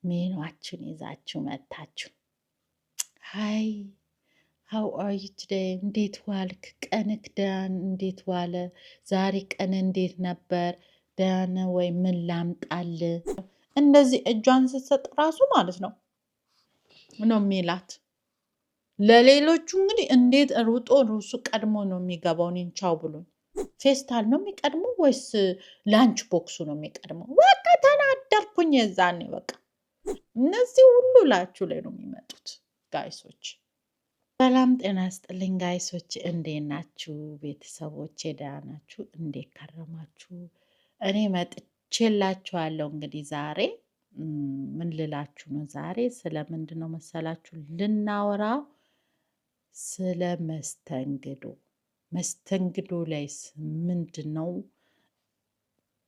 ሜኗችን ይዛችሁ መታችሁ። ሃይ ሃው አር ዩ ቱዴይ? እንዴት ዋልክ? ቀንክ እንዴት ዋለ? ዛሬ ቀን እንዴት ነበር? ደህና ወይ? ምን ላምጣል? እንደዚህ እጇን ስትሰጥ ራሱ ማለት ነው የሚላት። ለሌሎቹ እንግዲህ እንዴት ሩጦ ሩሱ ቀድሞ ነው የሚገባው? እኔን ቻው ብሎኝ ፌስታል ነው የሚቀድመው ወይስ ላንች ቦክሱ ነው የሚቀድመው? በቃ ተናደርኩኝ የዛኔ። በቃ እነዚህ ሁሉ ላችሁ ላይ ነው የሚመጡት ጋይሶች። ሰላም ጤና ይስጥልኝ ጋይሶች፣ እንዴት ናችሁ? ቤተሰቦች ደህና ናችሁ? እንዴት ከረማችሁ? እኔ መጥቼላችኋለሁ። እንግዲህ ዛሬ ምን ልላችሁ ነው? ዛሬ ስለምንድን ነው መሰላችሁ ልናወራ? ስለ መስተንግዶ። መስተንግዶ ላይስ ምንድን ነው?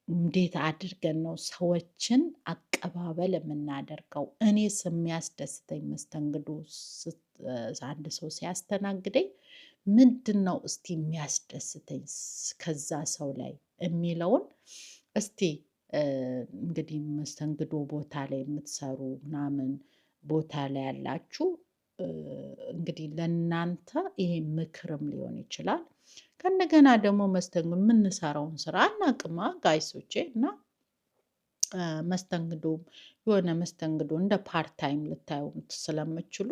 እንዴት አድርገን ነው ሰዎችን አቀባበል የምናደርገው? እኔስ የሚያስደስተኝ መስተንግዶ አንድ ሰው ሲያስተናግደኝ ምንድን ነው እስቲ የሚያስደስተኝ ከዛ ሰው ላይ የሚለውን እስቲ እንግዲህ መስተንግዶ ቦታ ላይ የምትሰሩ ምናምን ቦታ ላይ ያላችሁ እንግዲህ ለእናንተ ይሄ ምክርም ሊሆን ይችላል። ከእንደገና ደግሞ መስተንግዶ የምንሰራውን ስራ አናቅማ ጋይሶቼ እና መስተንግዶ የሆነ መስተንግዶ እንደ ፓርት ታይም ልታዩ ስለምችሉ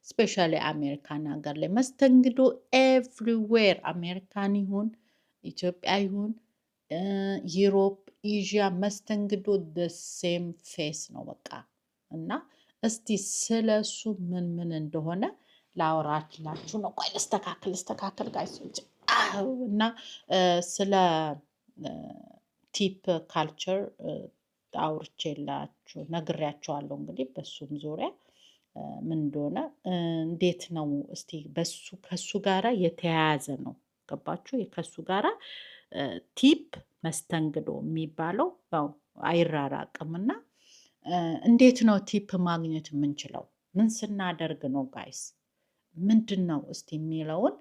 ስፔሻሊ አሜሪካን ሀገር ላይ መስተንግዶ ኤቭሪዌር አሜሪካን ይሁን ኢትዮጵያ ይሁን ዩሮፕ፣ ኤዥያ መስተንግዶ ሴም ፌስ ነው በቃ። እና እስቲ ስለሱ ምን ምን እንደሆነ ላወራላችሁ ነው። ቆይ ልስተካከል ጋይሶች። እና ስለ ቲፕ ካልቸር አውርቼላችሁ ነግሬያቸዋለሁ። እንግዲህ በሱም ዙሪያ ምን እንደሆነ እንዴት ነው እስቲ ከሱ ጋራ የተያያዘ ነው። ገባችሁ? ከሱ ጋራ ቲፕ መስተንግዶ የሚባለው ያው አይራራቅም። እና እንዴት ነው ቲፕ ማግኘት የምንችለው? ምን ስናደርግ ነው ጋይስ? ምንድን ነው እስቲ የሚለውን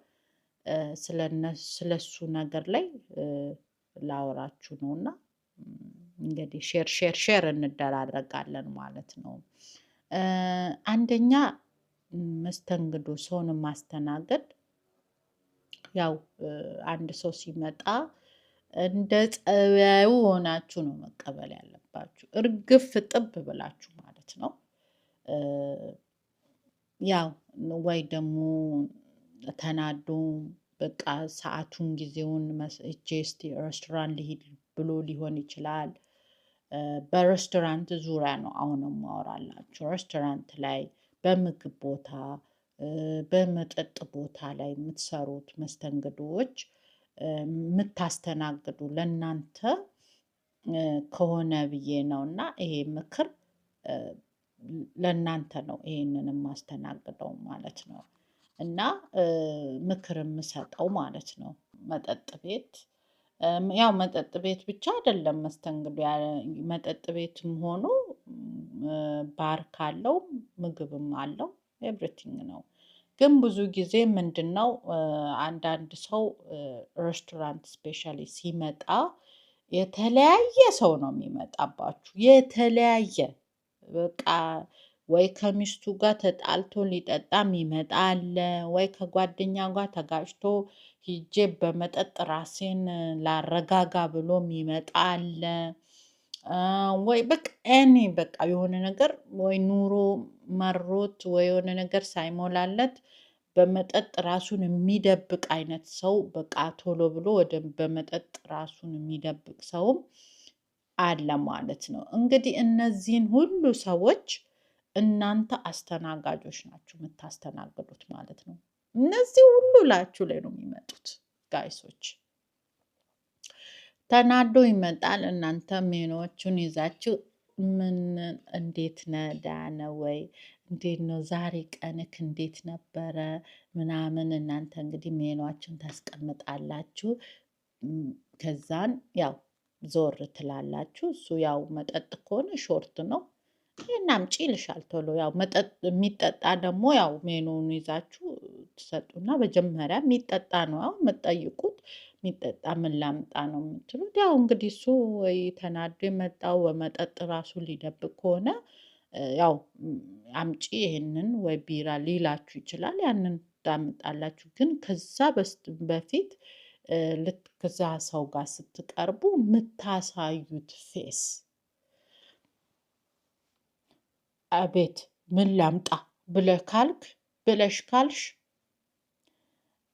ስለሱ ነገር ላይ ላወራችሁ ነው። እና እንግዲህ ሼር እንደራረጋለን ማለት ነው። አንደኛ መስተንግዶ ሰውን ማስተናገድ ያው አንድ ሰው ሲመጣ እንደ ጸባዩ ሆናችሁ ነው መቀበል ያለባችሁ። እርግፍ ጥብ ብላችሁ ማለት ነው። ያው ወይ ደግሞ ተናዶ በቃ ሰዓቱን ጊዜውን እጄ እስቲ ሬስቶራንት ልሂድ ብሎ ሊሆን ይችላል። በሬስቶራንት ዙሪያ ነው አሁን ማወራላችሁ። ሬስቶራንት ላይ፣ በምግብ ቦታ፣ በመጠጥ ቦታ ላይ የምትሰሩት መስተንግዶዎች የምታስተናግዱ ለእናንተ ከሆነ ብዬ ነው። እና ይሄ ምክር ለእናንተ ነው ይሄንን የማስተናግደው ማለት ነው። እና ምክር የምሰጠው ማለት ነው። መጠጥ ቤት ያው መጠጥ ቤት ብቻ አይደለም መስተንግዶ፣ መጠጥ ቤትም ሆኖ ባር ካለው ምግብም አለው ኤቭሪቲንግ ነው። ግን ብዙ ጊዜ ምንድን ነው አንዳንድ ሰው ሬስቶራንት ስፔሻሊ ሲመጣ የተለያየ ሰው ነው የሚመጣባችሁ። የተለያየ በቃ ወይ ከሚስቱ ጋር ተጣልቶ ሊጠጣም ይመጣ አለ፣ ወይ ከጓደኛ ጋር ተጋጭቶ ሂጄ በመጠጥ ራሴን ላረጋጋ ብሎም ይመጣ አለ። ወይ በቃ በቃ የሆነ ነገር ወይ ኑሮ መሮት ወይ የሆነ ነገር ሳይሞላለት በመጠጥ ራሱን የሚደብቅ አይነት ሰው በቃ ቶሎ ብሎ በመጠጥ ራሱን የሚደብቅ ሰውም አለ ማለት ነው። እንግዲህ እነዚህን ሁሉ ሰዎች እናንተ አስተናጋጆች ናችሁ የምታስተናግዱት ማለት ነው። እነዚህ ሁሉ ላችሁ ላይ ነው የሚመጡት ጋይሶች። ተናዶ ይመጣል። እናንተ ሜኖቹን ይዛችሁ ምን እንዴት ነህ? ደህና ወይ? እንዴት ነው ዛሬ ቀንክ እንዴት ነበረ? ምናምን እናንተ እንግዲህ ሜኗችን ታስቀምጣላችሁ። ከዛን ያው ዞር ትላላችሁ። እሱ ያው መጠጥ ከሆነ ሾርት ነው ይሄን አምጪ ይልሻል ቶሎ። ያው መጠጥ የሚጠጣ ደግሞ ያው ሜኑን ይዛችሁ ትሰጡና መጀመሪያ የሚጠጣ ነው አሁን የምትጠይቁት። የሚጠጣ ምን ላምጣ ነው የምትሉት። ያው እንግዲህ እሱ ወይ ተናዶ የመጣው በመጠጥ ራሱን ሊደብቅ ከሆነ ያው አምጪ ይሄንን ወይ ቢራ ሊላችሁ ይችላል። ያንን ታመጣላችሁ። ግን ከዛ በፊት ልክ ከዛ ሰው ጋር ስትቀርቡ የምታሳዩት ፌስ አቤት ምን ላምጣ ብለሽ ካልሽ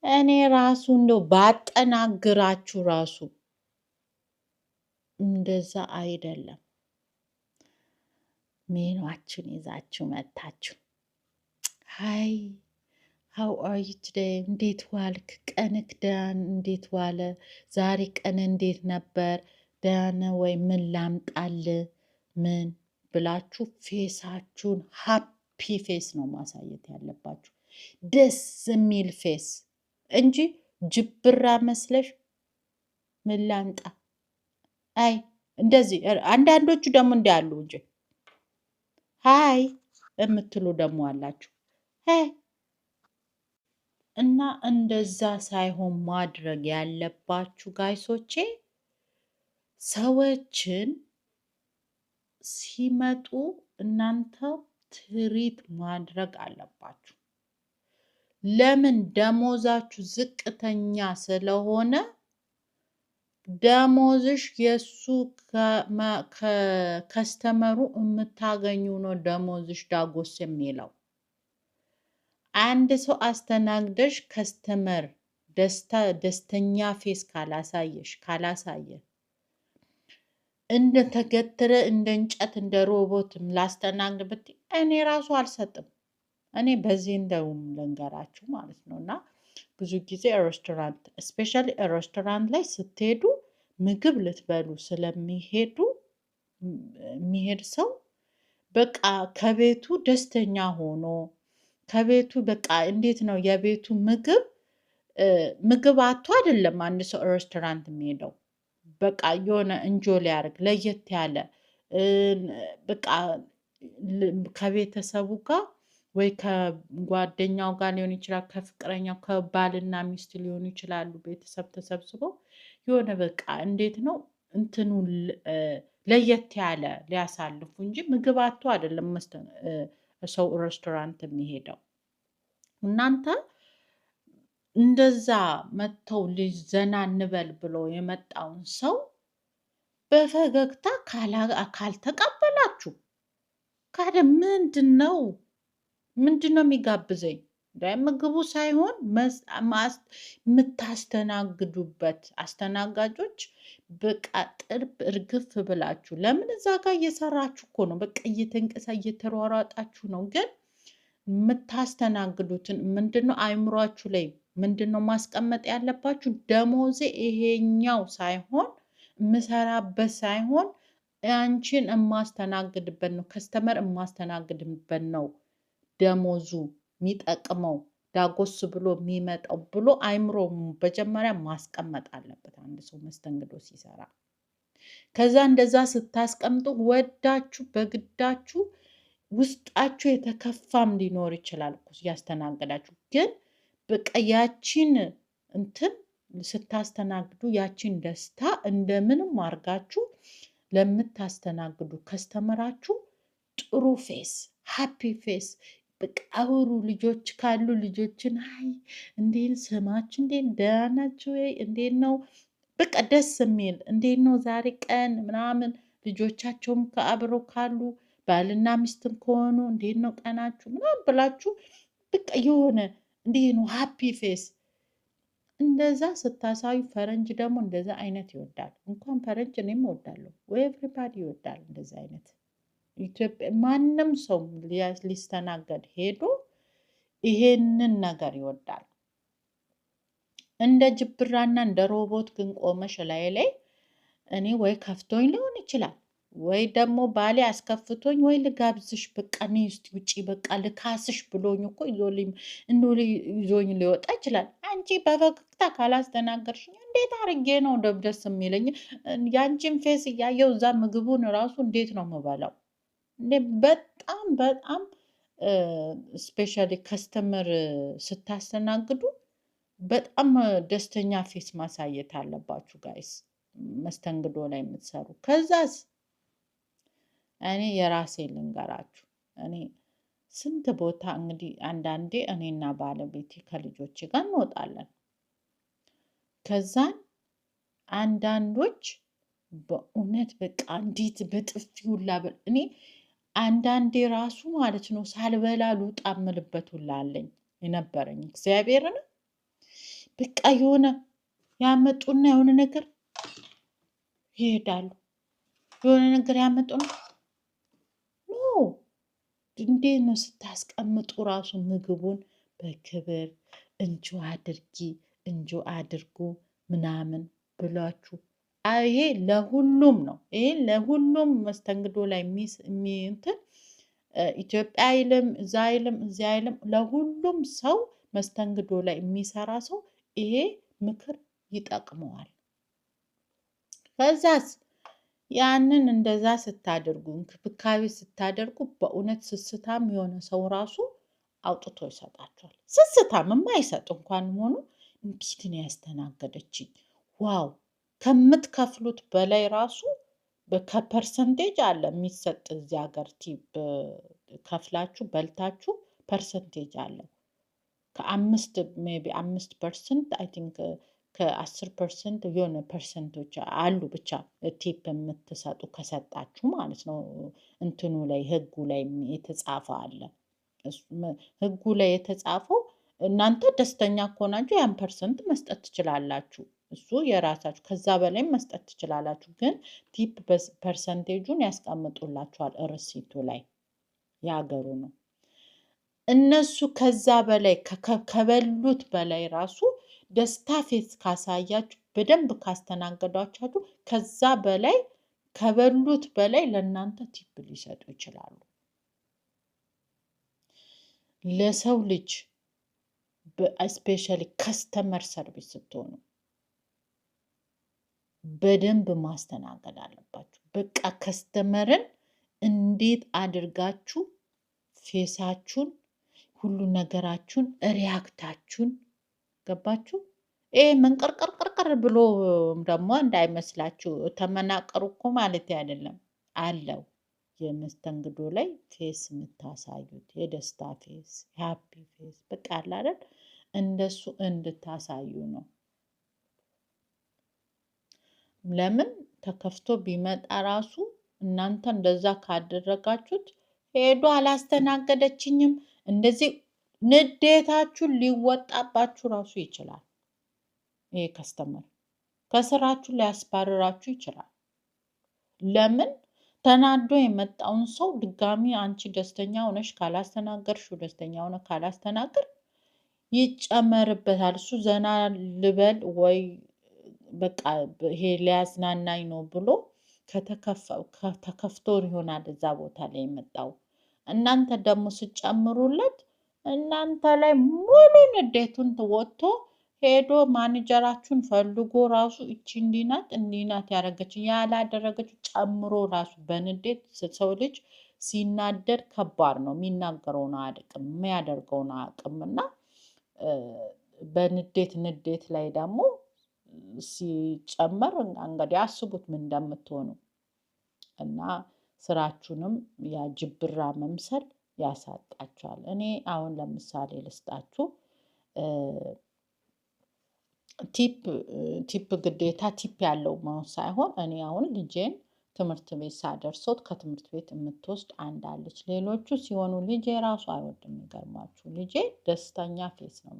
እኔ ራሱ እንደው ባጠናግራችሁ ራሱ እንደዛ አይደለም። ሜኗችን ይዛችሁ መታችሁ ሃይ ሃው አር ዩ ቱዴይ፣ እንዴት ዋልክ? ቀንክ እንዴት ዋለ? ዛሬ ቀን እንዴት ነበር? ደህና ወይ? ምን ላምጣል? ምን ብላችሁ ፌሳችሁን ሃፒ ፌስ ነው ማሳየት ያለባችሁ። ደስ የሚል ፌስ እንጂ ጅብራ መስለሽ ምን ላምጣ። አይ እንደዚህ አንዳንዶቹ ደግሞ እንዲያሉ እንጂ ሃይ የምትሉ ደግሞ አላችሁ። እና እንደዛ ሳይሆን ማድረግ ያለባችሁ ጋይሶቼ፣ ሰዎችን ሲመጡ እናንተ ትሪት ማድረግ አለባችሁ። ለምን? ደሞዛችሁ ዝቅተኛ ስለሆነ ደሞዝሽ የእሱ ከከስተመሩ የምታገኙ ነው ደሞዝሽ ዳጎስ የሚለው። አንድ ሰው አስተናግደሽ ከስተመር ደስተኛ ፌስ ካላሳየ እንደ ተገትረ እንደ እንጨት እንደ ሮቦት ላስተናግድ ብትይ እኔ ራሱ አልሰጥም። እኔ በዚህ እንደውም ልንገራችሁ ማለት ነው። እና ብዙ ጊዜ ሬስቶራንት እስፔሻሊ ሬስቶራንት ላይ ስትሄዱ ምግብ ልትበሉ የሚሄድ ሰው በቃ ከቤቱ ደስተኛ ሆኖ ከቤቱ በቃ እንዴት ነው የቤቱ ምግብ አቶ አይደለም አንድ ሰው ሬስቶራንት የሚሄደው። በቃ የሆነ እንጆ ሊያደርግ ለየት ያለ በቃ ከቤተሰቡ ጋር ወይ ከጓደኛው ጋር ሊሆን ይችላል፣ ከፍቅረኛው ከባልና ሚስት ሊሆኑ ይችላሉ። ቤተሰብ ተሰብስበው የሆነ በቃ እንዴት ነው እንትኑ ለየት ያለ ሊያሳልፉ እንጂ ምግብ አቶ አይደለም ሰው ሬስቶራንት የሚሄደው። እናንተ እንደዛ መጥተው ዘና እንበል ብሎ የመጣውን ሰው በፈገግታ ካልተቀበላችሁ ካደ ምንድን ነው የሚጋብዘኝ? ምግቡ ሳይሆን የምታስተናግዱበት አስተናጋጆች በቃ ጥርብ እርግፍ ብላችሁ። ለምን? እዛ ጋር እየሰራችሁ እኮ ነው። በቃ እየተሯሯጣችሁ ነው። ግን የምታስተናግዱትን ምንድነው አይምሯችሁ ላይ ምንድነው ማስቀመጥ ያለባችሁ? ደሞዜ ይሄኛው ሳይሆን የምሰራበት ሳይሆን አንቺን የማስተናግድበት ነው፣ ከስተመር የማስተናግድበት ነው ደሞዙ የሚጠቅመው ዳጎስ ብሎ የሚመጣው ብሎ አይምሮ መጀመሪያ ማስቀመጥ አለበት አንድ ሰው መስተንግዶ ሲሰራ። ከዛ እንደዛ ስታስቀምጡ ወዳችሁ በግዳችሁ ውስጣችሁ የተከፋም ሊኖር ይችላል ያስተናገዳችሁ። ግን በቃ ያቺን እንትን ስታስተናግዱ ያቺን ደስታ እንደምንም አድርጋችሁ ለምታስተናግዱ ከስተመራችሁ ጥሩ ፌስ ሃፒ ፌስ በቃ አውሩ። ልጆች ካሉ ልጆችን አይ እንዴት ስማችሁ እንዴት ደህና ናችሁ ወይ እንዴት ነው በቃ ደስ የሚል እንዴት ነው ዛሬ ቀን ምናምን። ልጆቻቸውም ከአብረው ካሉ ባልና ሚስትም ከሆኑ እንዴት ነው ቀናችሁ ምናምን ብላችሁ በቃ የሆነ እንዴት ነው ሃፒ ፌስ እንደዛ ስታሳዩ። ፈረንጅ ደግሞ እንደዛ አይነት ይወዳል። እንኳን ፈረንጅ እኔም እወዳለሁ፣ ወይ ኤቭሪባዲ ይወዳል እንደዛ አይነት። ኢትዮጵያ ማንም ሰው ሊስተናገድ ሄዶ ይሄንን ነገር ይወዳል። እንደ ጅብራና እንደ ሮቦት ግን ቆመሽ ላይ እኔ ወይ ከፍቶኝ ሊሆን ይችላል ወይ ደግሞ ባሌ አስከፍቶኝ ወይ ልጋብዝሽ በቃ እኔ ውስጥ ውጪ በቃ ልካስሽ ብሎኝ እኮ ይዞኝ ሊወጣ ይችላል። አንቺ በፈገግታ ካላስተናገርሽኝ እንዴት አድርጌ ነው ደስ የሚለኝ? የአንቺን ፌስ እያየው እዛ ምግቡን ራሱ እንዴት ነው የምበላው? በጣም በጣም ስፔሻሊ ከስተመር ስታስተናግዱ በጣም ደስተኛ ፌስ ማሳየት አለባችሁ ጋይስ፣ መስተንግዶ ላይ የምትሰሩ። ከዛስ እኔ የራሴ ልንገራችሁ፣ እኔ ስንት ቦታ እንግዲህ አንዳንዴ እኔና ባለቤቴ ከልጆቼ ጋር እንወጣለን። ከዛን አንዳንዶች በእውነት በቃ እንዴት በጥፊ ሁላ እኔ አንዳንዴ ራሱ ማለት ነው ሳልበላ ልውጣ እምልበት ሁላ አለኝ የነበረኝ እግዚአብሔርን በቃ የሆነ ያመጡና የሆነ ነገር ይሄዳሉ። የሆነ ነገር ያመጡና ኖ እንዴት ነው ስታስቀምጡ ራሱ ምግቡን በክብር እንጆ አድርጊ እንጆ አድርጉ ምናምን ብሏችሁ ይሄ ለሁሉም ነው። ይሄ ለሁሉም መስተንግዶ ላይ እንትን ኢትዮጵያ አይልም እዛ አይልም እዚያ አይልም። ለሁሉም ሰው መስተንግዶ ላይ የሚሰራ ሰው ይሄ ምክር ይጠቅመዋል። ከዛስ ያንን እንደዛ ስታደርጉ እንክብካቤ ስታደርጉ በእውነት ስስታም የሆነ ሰው ራሱ አውጥቶ ይሰጣቸዋል። ስስታም የማይሰጥ እንኳን ሆኖ እንዴት ነው ያስተናገደችኝ ዋው ከምትከፍሉት በላይ ራሱ ከፐርሰንቴጅ አለ የሚሰጥ እዚህ ሀገር ቲፕ ከፍላችሁ በልታችሁ ፐርሰንቴጅ አለው። ከ5 ሜይ ቢ 5% አይ ቲንክ ከ10% የሆነ ፐርሰንቶች አሉ ብቻ ቲፕ የምትሰጡ ከሰጣችሁ ማለት ነው። እንትኑ ላይ ህጉ ላይ የተጻፈ አለ። ህጉ ላይ የተጻፈው እናንተ ደስተኛ ከሆናችሁ ያን ፐርሰንት መስጠት ትችላላችሁ። እሱ የራሳችሁ ከዛ በላይ መስጠት ትችላላችሁ። ግን ቲፕ ፐርሰንቴጁን ያስቀምጡላችኋል ርሲቱ ላይ የሀገሩ ነው። እነሱ ከዛ በላይ ከበሉት በላይ ራሱ ደስታ ፌስ ካሳያችሁ በደንብ ካስተናገዷችሁ ከዛ በላይ ከበሉት በላይ ለእናንተ ቲፕ ሊሰጡ ይችላሉ። ለሰው ልጅ በስፔሻሊ ከስተመር ሰርቪስ ስትሆኑ በደንብ ማስተናገድ አለባችሁ። በቃ ከስተመርን እንዴት አድርጋችሁ ፌሳችሁን ሁሉ ነገራችሁን ሪያክታችሁን ገባችሁ? መንቀርቀርቀርቀር ብሎ ደግሞ እንዳይመስላችሁ ተመናቀሩ እኮ ማለት አይደለም አለው። የመስተንግዶ ላይ ፌስ የምታሳዩት የደስታ ፌስ ሃፒ ፌስ በቃ አለ አይደል? እንደሱ እንድታሳዩ ነው። ለምን ተከፍቶ ቢመጣ ራሱ እናንተ እንደዛ ካደረጋችሁት ሄዶ አላስተናገደችኝም እንደዚህ ንዴታችሁን ሊወጣባችሁ ራሱ ይችላል። ይሄ ከስተመር ከስራችሁ ሊያስባርራችሁ ይችላል። ለምን ተናዶ የመጣውን ሰው ድጋሚ አንቺ ደስተኛ ሆነሽ ካላስተናገርሽው ደስተኛ ሆነ ካላስተናገር ይጨመርበታል። እሱ ዘና ልበል ወይ በቃ ይሄ ሊያዝናናኝ ነው ብሎ ተከፍቶ ይሆናል እዛ ቦታ ላይ የመጣው። እናንተ ደግሞ ስጨምሩለት እናንተ ላይ ሙሉ ንዴቱን ወጥቶ ሄዶ ማኔጀራችሁን ፈልጎ ራሱ እቺ እንዲህ ናት ያደረገችው ያላደረገችው ጨምሮ ራሱ በንዴት ሰው ልጅ ሲናደድ ከባድ ነው። የሚናገረውን አያውቅም የሚያደርገውን አያውቅም። እና በንዴት ላይ ደግሞ ሲጨመር እንግዲህ አስቡት ምን እንደምትሆኑ። እና ስራችሁንም ያ ጅብራ መምሰል ያሳጣችኋል። እኔ አሁን ለምሳሌ ልስጣችሁ። ቲፕ ግዴታ ቲፕ ያለው መሆን ሳይሆን እኔ አሁን ልጄን ትምህርት ቤት ሳደርሶት ከትምህርት ቤት የምትወስድ አንድ አለች። ሌሎቹ ሲሆኑ ልጄ ራሱ አይወድም። የሚገርማችሁ ልጄ ደስተኛ ፌስ ነው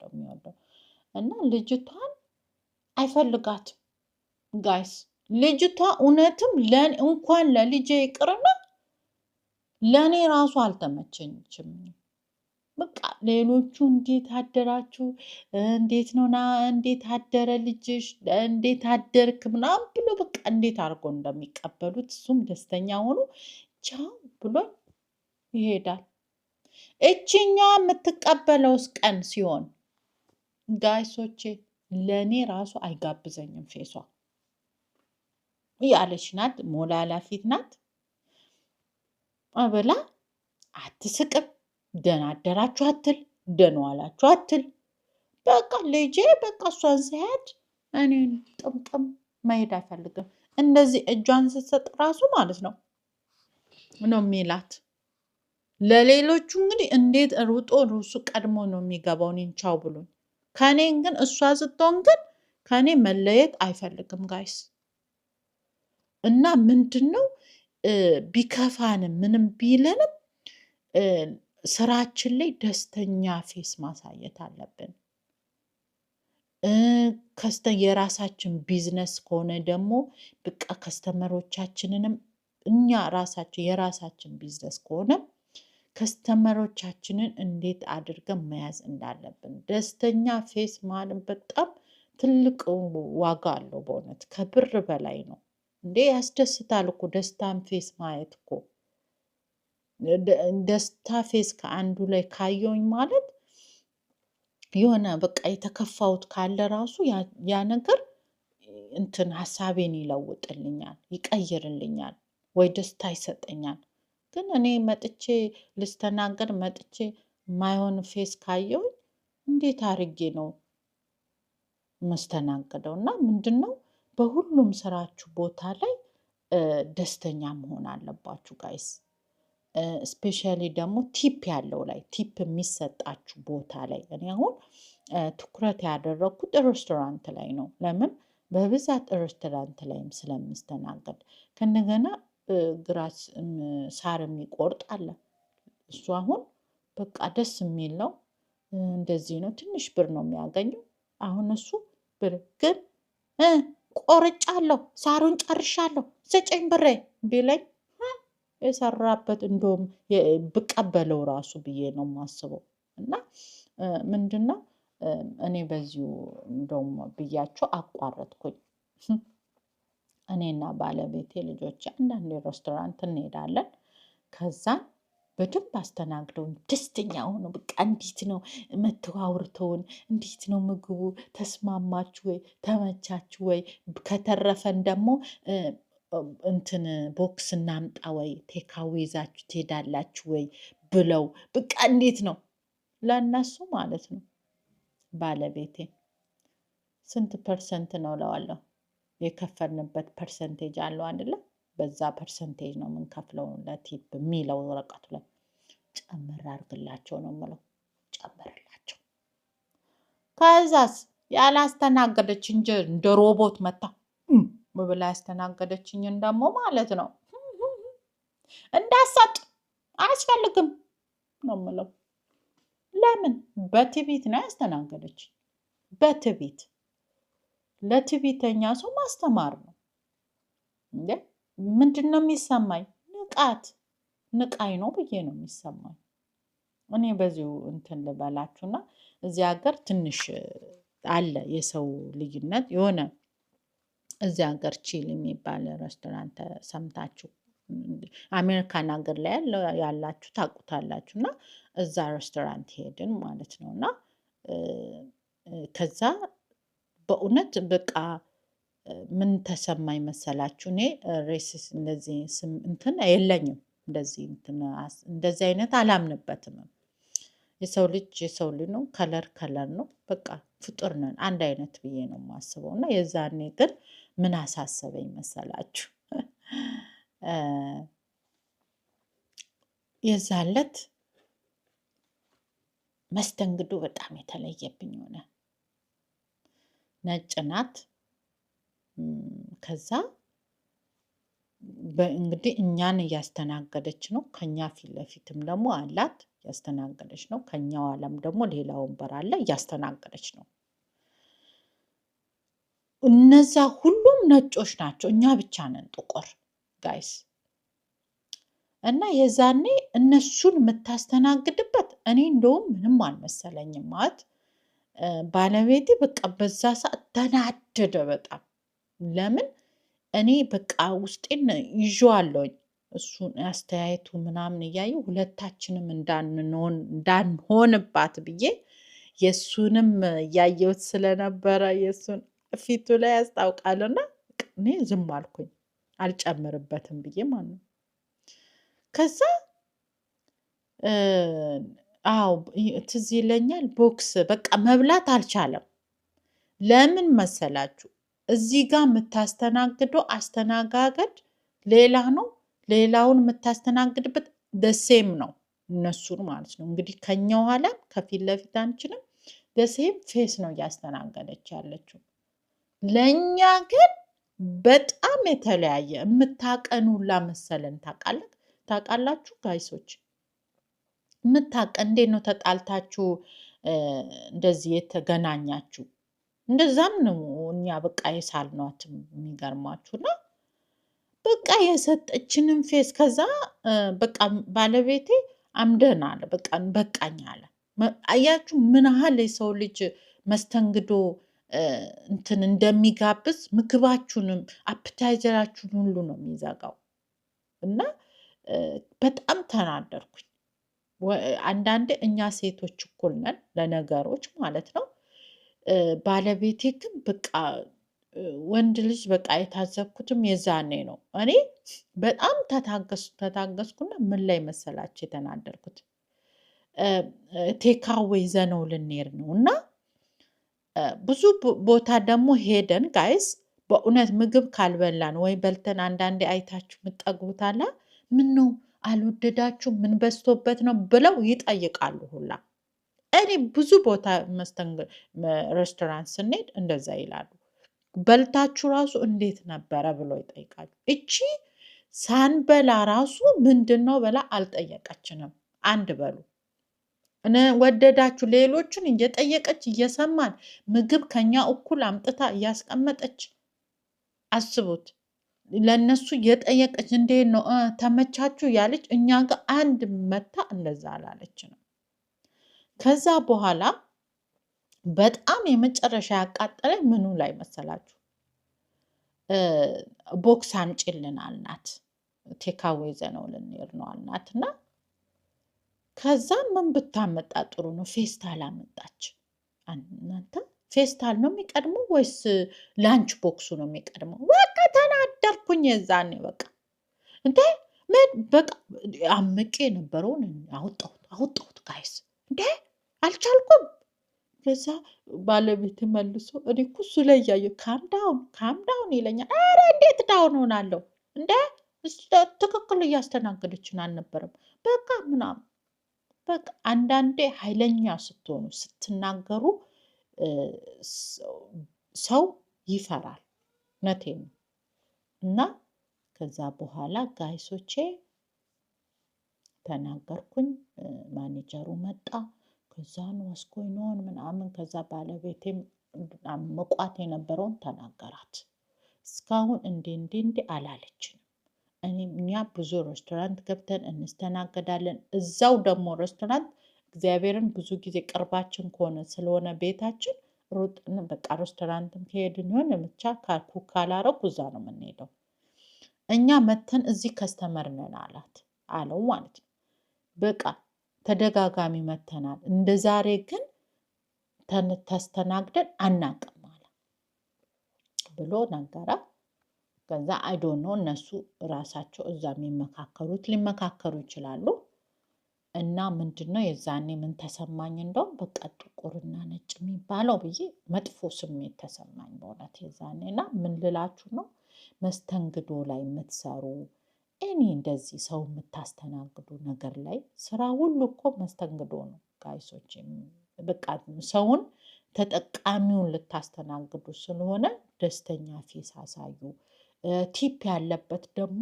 የሚወደው እና ልጅቷን አይፈልጋትም። ጋይስ ልጅቷ እውነትም እንኳን ለልጄ ይቅርና ለእኔ ራሱ አልተመቸኝችም። በቃ ሌሎቹ እንዴት አደራችሁ፣ እንዴት ነው እንዴት አደረ ልጅሽ፣ እንዴት አደርክ ምናምን ብሎ በቃ እንዴት አድርጎ እንደሚቀበሉት እሱም ደስተኛ ሆኖ ቻው ብሎ ይሄዳል። እችኛ የምትቀበለውስ ቀን ሲሆን ጋይሶቼ ለእኔ ራሱ አይጋብዘኝም። ፌሷ ያለች ናት፣ ሞላላ ፊት ናት። አበላ አትስቅም። ደህና አደራችሁ አትል፣ ደህና ዋላችሁ አትል። በቃ ልጄ በቃ እሷን ሲያድ እኔን ጥምጥም መሄድ አይፈልግም። እንደዚህ እጇን ስትሰጥ ራሱ ማለት ነው የሚላት ለሌሎቹ እንግዲህ እንዴት ሩጦ እሱ ቀድሞ ነው የሚገባው እኔን ቻው ብሎኝ። ከኔን ግን እሷ ስትሆን ግን ከኔ መለየት አይፈልግም ጋይስ። እና ምንድነው ቢከፋንም ምንም ቢለንም ስራችን ላይ ደስተኛ ፌስ ማሳየት አለብን። የራሳችን ቢዝነስ ከሆነ ደግሞ በቃ ከስተመሮቻችንንም እኛ ራሳችን የራሳችን ቢዝነስ ከሆነ ከስተመሮቻችንን እንዴት አድርገን መያዝ እንዳለብን ደስተኛ ፌስ ማለት በጣም ትልቅ ዋጋ አለው። በእውነት ከብር በላይ ነው እንዴ! ያስደስታል እኮ ደስታን ፌስ ማየት እኮ። ደስታ ፌስ ከአንዱ ላይ ካየውኝ ማለት የሆነ በቃ የተከፋሁት ካለ ራሱ ያ ነገር እንትን ሀሳቤን ይለውጥልኛል፣ ይቀይርልኛል፣ ወይ ደስታ ይሰጠኛል። ግን እኔ መጥቼ ልስተናገድ መጥቼ ማይሆን ፌስ ካየውኝ እንዴት አድርጌ ነው መስተናገደው? እና ምንድን ነው በሁሉም ስራችሁ ቦታ ላይ ደስተኛ መሆን አለባችሁ ጋይስ። ስፔሻሊ ደግሞ ቲፕ ያለው ላይ ቲፕ የሚሰጣችሁ ቦታ ላይ እኔ አሁን ትኩረት ያደረግኩት ሬስቶራንት ላይ ነው። ለምን በብዛት ሬስቶራንት ላይም ስለምስተናገድ ከእንደገና ግራስ ሳር የሚቆርጥ አለ። እሱ አሁን በቃ ደስ የሚል ነው። እንደዚህ ነው፣ ትንሽ ብር ነው የሚያገኘው። አሁን እሱ ብር ግን ቆርጫለሁ፣ ሳሩን ጨርሻለሁ፣ ስጭኝ ብሬ ቢለኝ የሰራበት እንደውም ብቀበለው ራሱ ብዬ ነው የማስበው። እና ምንድነው እኔ በዚሁ እንደውም ብያቸው አቋረጥኩኝ። እኔና ባለቤቴ ልጆች አንዳንድ ሬስቶራንት እንሄዳለን። ከዛን በደንብ አስተናግደውን ደስተኛ ሆኖ በቃ እንዴት ነው መተው አውርተውን እንዴት ነው ምግቡ ተስማማችሁ ወይ ተመቻችሁ ወይ ከተረፈን ደግሞ እንትን ቦክስ እናምጣ ወይ ቴካዌ ይዛችሁ ትሄዳላችሁ ወይ ብለው በቃ እንዴት ነው ለእነሱ ማለት ነው። ባለቤቴ ስንት ፐርሰንት ነው እለዋለሁ። የከፈልንበት ፐርሰንቴጅ አለው አይደለ? በዛ ፐርሰንቴጅ ነው የምንከፍለው ለቲፕ የሚለው ወረቀቱ ላይ ጨምር አድርግላቸው ነው የምለው። ጨምርላቸው። ከዛስ ያላስተናገደች እንጂ እንደ ሮቦት መታ ብላ ያስተናገደችኝን ደግሞ ማለት ነው እንዳሰጥ አያስፈልግም ነው የምለው። ለምን በትዕቢት ነው ያስተናገደች። በትዕቢት ለትዕቢተኛ ሰው ማስተማር ነው እንዴ? ምንድን ነው የሚሰማኝ? ንቃይ ነው ብዬ ነው የሚሰማኝ። እኔ በዚሁ እንትን ልበላችሁና እዚህ ሀገር ትንሽ አለ የሰው ልዩነት። የሆነ እዚህ ሀገር ቺል የሚባል ሬስቶራንት ሰምታችሁ አሜሪካን ሀገር ላይ ያላችሁ ታውቁታላችሁ። እና እዛ ሬስቶራንት ሄድን ማለት ነው። እና ከዛ በእውነት በቃ ምን ተሰማኝ መሰላችሁ? እኔ ሬሲስ እንደዚህ እንትን የለኝም፣ እንደዚህ አይነት አላምንበትም። የሰው ልጅ ነው፣ ከለር ነው። በቃ ፍጡር ነን፣ አንድ አይነት ብዬ ነው የማስበው። እና የዛኔ ግን ምን አሳሰበኝ መሰላችሁ? የዛለት መስተንግዶ በጣም የተለየብኝ ሆነ። ነጭ ናት። ከዛ እንግዲህ እኛን እያስተናገደች ነው። ከኛ ፊት ለፊትም ደግሞ አላት እያስተናገደች ነው። ከኛው ዓለም ደግሞ ሌላ ወንበር አለ እያስተናገደች ነው። እነዛ ሁሉም ነጮች ናቸው፣ እኛ ብቻ ነን ጥቁር ጋይስ። እና የዛኔ እነሱን የምታስተናግድበት እኔ እንደውም ምንም አልመሰለኝም። ማለት ባለቤቴ በቃ በዛ ሰዓት ተናደደ በጣም። ለምን እኔ በቃ ውስጤን ይዤዋለሁኝ እሱን አስተያየቱ ምናምን እያየሁ ሁለታችንም እንዳንሆንባት ብዬ የእሱንም እያየሁት ስለነበረ የእሱን ፊቱ ላይ ያስታውቃልና እኔ ዝም አልኩኝ፣ አልጨምርበትም ብዬ ማለት ነው። ከዛ አዎ ትዝ ይለኛል ቦክስ በቃ መብላት አልቻለም። ለምን መሰላችሁ? እዚህ ጋር የምታስተናግደው አስተናጋገድ ሌላ ነው፣ ሌላውን የምታስተናግድበት ደሴም ነው። እነሱን ማለት ነው። እንግዲህ ከኛ ኋላም ከፊት ለፊታችንም ደሴም ፌስ ነው እያስተናገደች ያለችው። ለእኛ ግን በጣም የተለያየ የምታቀኑላ መሰለን። ታውቃላችሁ ጋይሶች? እንዴት ነው ተጣልታችሁ እንደዚህ የተገናኛችሁ? እንደዛም ነው እኛ በቃ የሳልኗት የሚገርማችሁና በቃ የሰጠችንም ፌስ ከዛ በቃ ባለቤቴ አምደን አለ በቃ በቃኝ አለ። አያችሁ ምን ያህል የሰው ልጅ መስተንግዶ እንትን እንደሚጋብዝ ምግባችሁንም አፕታይዘራችሁን ሁሉ ነው የሚዘጋው። እና በጣም ተናደርኩኝ። አንዳንዴ እኛ ሴቶች እኩል ነን ለነገሮች ማለት ነው። ባለቤቴ ግን በቃ ወንድ ልጅ በቃ የታዘብኩትም የዛኔ ነው። እኔ በጣም ተታገስኩና ምን ላይ መሰላችሁ የተናደርኩት? ቴካዌ ይዘነው ልንሄድ ነው እና ብዙ ቦታ ደግሞ ሄደን ጋይስ በእውነት ምግብ ካልበላን ወይ በልተን አንዳንዴ አይታችሁ ምጠግቡታላ ምን ነው አልወደዳችሁ ምን በዝቶበት ነው ብለው ይጠይቃሉ ሁላ። እኔ ብዙ ቦታ ሬስቶራንት ስንሄድ እንደዛ ይላሉ። በልታችሁ ራሱ እንዴት ነበረ ብሎ ይጠይቃሉ። እቺ ሳንበላ ራሱ ምንድን ነው ብላ አልጠየቀችንም። አንድ በሉ ወደዳችሁ ሌሎችን እየጠየቀች እየሰማን ምግብ ከኛ እኩል አምጥታ እያስቀመጠች አስቡት። ለእነሱ እየጠየቀች እንዴት ነው ተመቻችሁ ያለች እኛ ጋር አንድ መታ እንደዛ አላለችንም። ከዛ በኋላ በጣም የመጨረሻ ያቃጠለኝ ምኑ ላይ መሰላችሁ? ቦክስ አምጪልን አልናት። ቴካዌ ይዘነው ልንሄድ ነው አልናት እና ከዛ ምን ብታመጣ ጥሩ ነው? ፌስታል አመጣች። እናንተ ፌስታል ነው የሚቀድመው ወይስ ላንች ቦክሱ ነው የሚቀድመው? በቃ ተናደርኩኝ የዛኔ በቃ እንዴ ምን በቃ አምቄ የነበረውን አወጣሁት ጋይስ እንዴ አልቻልኩም። ከዛ ባለቤት መልሶ እኔ እኮ እሱ ላይ እያየሁ ካምዳውን ይለኛል። ኧረ እንዴት ዳውን ሆናለሁ እንዴ ትክክል እያስተናገደችን አልነበረም በቃ ምናምን። በቃ አንዳንዴ ኃይለኛ ስትሆኑ ስትናገሩ ሰው ይፈራል። እውነቴን ነው። እና ከዛ በኋላ ጋይሶቼ ተናገርኩኝ። ማኔጀሩ መጣ። ከዛን ወስኮይኖን ምናምን ከዛ ባለቤቴም መቋት የነበረውን ተናገራት። እስካሁን እንዴ አላለችንም። እኛ ብዙ ሬስቶራንት ገብተን እንስተናገዳለን። እዛው ደግሞ ሬስቶራንት እግዚአብሔርን ብዙ ጊዜ ቅርባችን ከሆነ ስለሆነ ቤታችን ሩጥን በቃ ሬስቶራንትም ከሄድን ይሆን ብቻ ካልኩ ካላረኩ እዛ ነው የምንሄደው። እኛ መተን እዚህ ከስተመር ነን አለው ማለት ነው። በቃ ተደጋጋሚ መተናል። እንደ ዛሬ ግን ተስተናግደን አናቅም አለ ብሎ ነገራ። ከዛ አይዶኖ እነሱ ራሳቸው እዛ የሚመካከሩት ሊመካከሩ ይችላሉ። እና ምንድነው የዛኔ ምን ተሰማኝ? እንደውም በቃ ጥቁርና ነጭ የሚባለው ብዬ መጥፎ ስሜት ተሰማኝ በእውነት የዛኔ። እና ምን ልላችሁ ነው መስተንግዶ ላይ የምትሰሩ እኔ እንደዚህ ሰው የምታስተናግዱ ነገር ላይ ስራ ሁሉ እኮ መስተንግዶ ነው ጋይሶች። በቃ ሰውን ተጠቃሚውን ልታስተናግዱ ስለሆነ ደስተኛ ፊስ አሳዩ። ቲፕ ያለበት ደግሞ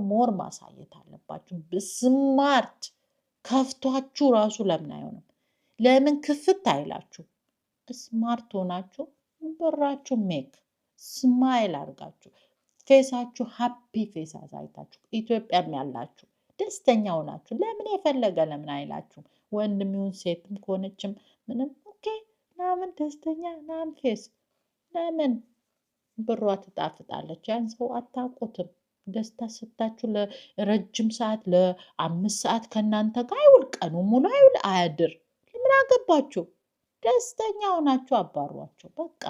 ሞር ማሳየት አለባችሁ። ስማርት ከፍቷችሁ ራሱ ለምን አይሆንም? ለምን ክፍት አይላችሁ? ስማርት ሆናችሁ በራችሁ ሜክ ስማይል አድርጋችሁ ፌሳችሁ ሀፒ ፌስ አሳይታችሁ ኢትዮጵያም ያላችሁ ደስተኛ ሆናችሁ ለምን የፈለገ ለምን አይላችሁም? ወንድም ይሁን ሴትም ከሆነችም ምንም ኦኬ ምናምን ደስተኛ ምናምን ፌስ ለምን ብሯ ትጣፍጣለች። ያን ሰው አታውቁትም። ደስታ ስታችሁ ለረጅም ሰዓት ለ5 ሰዓት ከእናንተ ጋር አይውል፣ ቀኑ ሙሉ አይውል፣ አያድር። ለምን አገባችሁ? ደስተኛ ሆናችሁ አባሯቸው በቃ።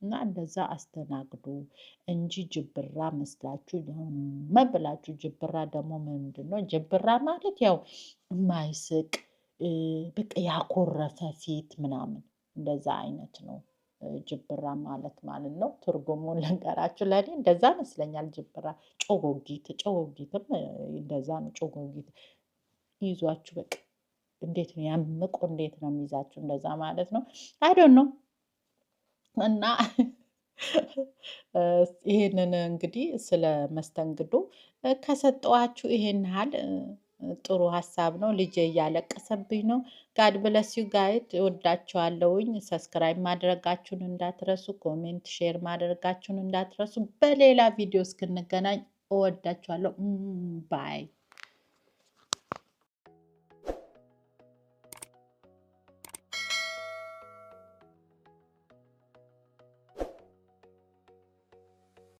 እና እንደዛ አስተናግዱ እንጂ ጅብራ መስላችሁ መብላችሁ። ጅብራ ደግሞ ምንድን ነው? ጅብራ ማለት ያው የማይስቅ በቃ ያኮረፈ ፊት ምናምን እንደዛ አይነት ነው። ጅብራ ማለት ነው። ትርጉሙን ልንገራችሁ። ለእኔ እንደዛ ይመስለኛል። ጅብራ ጮጎጊትም እንደዛ ነው። ጮጎጊት ይዟችሁ በቃ እንዴት ነው ያምቆ እንዴት ነው የሚይዛችሁ እንደዛ ማለት ነው። አይ ዶንት ኖ እና ይሄንን እንግዲህ ስለ መስተንግዶ ከሰጠኋችሁ ይሄን ያህል ጥሩ ሀሳብ ነው። ልጄ እያለቀሰብኝ ነው። ጋድ ብለስ ዩ ጋይድ እወዳችኋለሁኝ። ሰብስክራይብ ማድረጋችሁን እንዳትረሱ፣ ኮሜንት ሼር ማድረጋችሁን እንዳትረሱ። በሌላ ቪዲዮ እስክንገናኝ እወዳችኋለሁ። ባይ